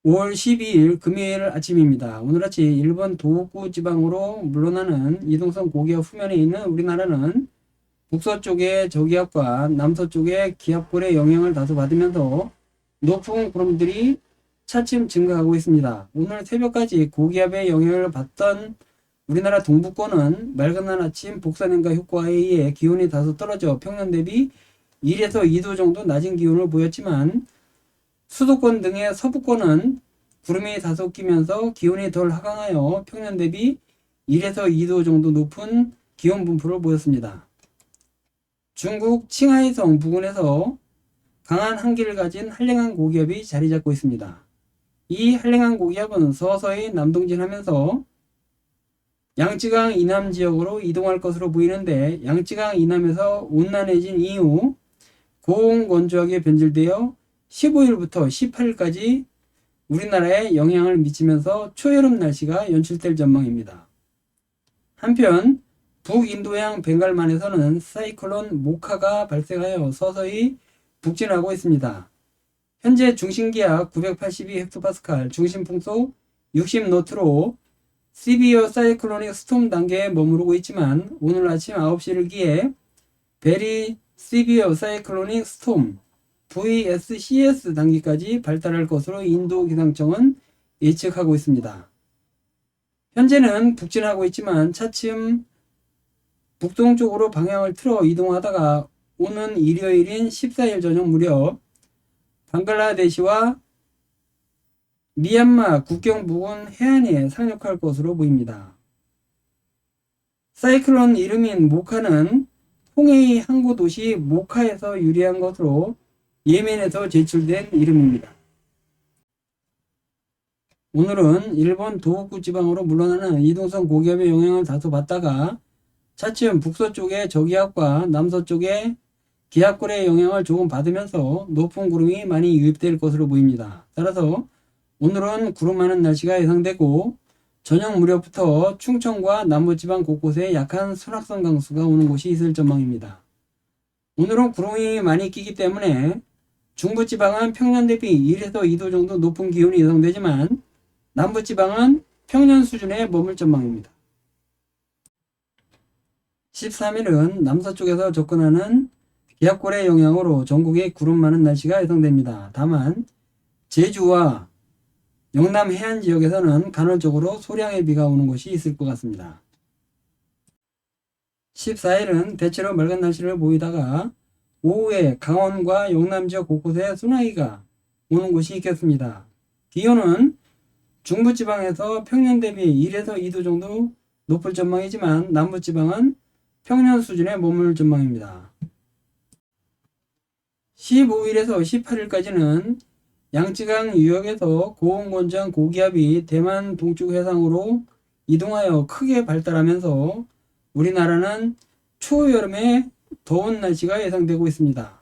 5월 12일 금요일 아침입니다. 오늘 아침 일본 도호쿠 지방으로 물러나는 이동성 고기압 후면에 있는 우리나라는 북서쪽의 저기압과 남서쪽의 기압골의 영향을 다소 받으면서 높은 구름들이 차츰 증가하고 있습니다. 오늘 새벽까지 고기압의 영향을 받던 우리나라 동부권은 맑은 날 아침 복사능가 효과에 의해 기온이 다소 떨어져 평년 대비 1에서 2도 정도 낮은 기온을 보였지만 수도권 등의 서부권은 구름이 다소 끼면서 기온이 덜 하강하여 평년 대비 1에서 2도 정도 높은 기온 분포를 보였습니다. 중국 칭하이성 부근에서 강한 한기를 가진 한랭한 고기압이 자리 잡고 있습니다. 이 한랭한 고기압은 서서히 남동진하면서 양쯔강 이남 지역으로 이동할 것으로 보이는데, 양쯔강 이남에서 온난해진 이후 고온건조하게 변질되어 15일부터 18일까지 우리나라에 영향을 미치면서 초여름 날씨가 연출될 전망입니다. 한편 북인도양 벵갈만에서는 사이클론 모카가 발생하여 서서히 북진하고 있습니다. 현재 중심기압 982헥토파스칼, 중심풍속 60노트로 시비어 사이클로닉 스톰 단계에 머무르고 있지만 오늘 아침 9시를 기해 베리 시비어 사이클로닉 스톰 VSCS 단계까지 발달할 것으로 인도 기상청은 예측하고 있습니다. 현재는 북진하고 있지만 차츰 북동쪽으로 방향을 틀어 이동하다가 오는 일요일인 14일 저녁 무렵 방글라데시와 미얀마 국경 부근 해안에 상륙할 것으로 보입니다. 사이클론 이름인 모카는 홍해의 항구 도시 모카에서 유래한 것으로 예멘에서 제출된 이름입니다. 오늘은 일본 도호쿠 지방으로 물러나는 이동성 고기압의 영향을 다소 받다가 차츰 북서쪽의 저기압과 남서쪽의 기압골의 영향을 조금 받으면서 높은 구름이 많이 유입될 것으로 보입니다. 따라서 오늘은 구름 많은 날씨가 예상되고 저녁 무렵부터 충청과 남부지방 곳곳에 약한 순학성 강수가 오는 곳이 있을 전망입니다. 오늘은 구름이 많이 끼기 때문에 중부지방은 평년 대비 1에서 2도 정도 높은 기온이 예상되지만 남부지방은 평년 수준에 머물 전망입니다. 13일은 남서쪽에서 접근하는 기압골의 영향으로 전국에 구름 많은 날씨가 예상됩니다. 다만 제주와 영남 해안 지역에서는 간헐적으로 소량의 비가 오는 곳이 있을 것 같습니다. 14일은 대체로 맑은 날씨를 보이다가 오후에 강원과 영남 지역 곳곳에 소나기가 오는 곳이 있겠습니다. 기온은 중부지방에서 평년 대비 1에서 2도 정도 높을 전망이지만 남부지방은 평년 수준에 머물 전망입니다. 15일에서 18일까지는 양쯔강 유역에서 고온건조한 고기압이 대만 동쪽 해상으로 이동하여 크게 발달하면서 우리나라는 초여름에 더운 날씨가 예상되고 있습니다.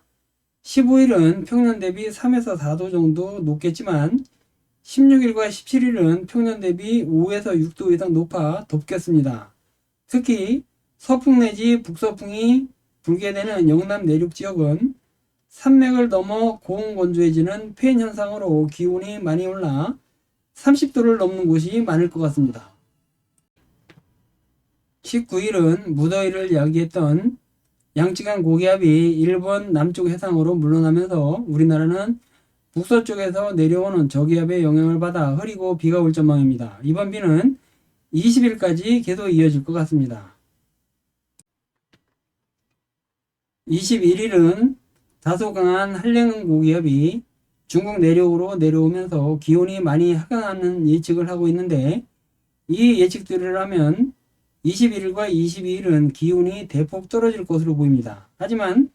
15일은 평년 대비 3에서 4도 정도 높겠지만 16일과 17일은 평년 대비 5에서 6도 이상 높아 덥겠습니다. 특히 서풍 내지 북서풍이 불게 되는 영남 내륙 지역은 산맥을 넘어 고온건조해지는 폐인 현상으로 기온이 많이 올라 30도를 넘는 곳이 많을 것 같습니다. 19일은 무더위를 야기했던 양쯔강 고기압이 일본 남쪽 해상으로 물러나면서 우리나라는 북서쪽에서 내려오는 저기압의 영향을 받아 흐리고 비가 올 전망입니다. 이번 비는 20일까지 계속 이어질 것 같습니다. 21일은 다소 강한 한랭한 고기압이 중국 내륙으로 내려오면서 기온이 많이 하강하는 예측을 하고 있는데, 이 예측들을 하면 21일과 22일은 기온이 대폭 떨어질 것으로 보입니다. 하지만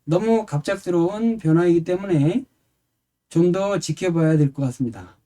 너무 갑작스러운 변화이기 때문에 좀 더 지켜봐야 될 것 같습니다.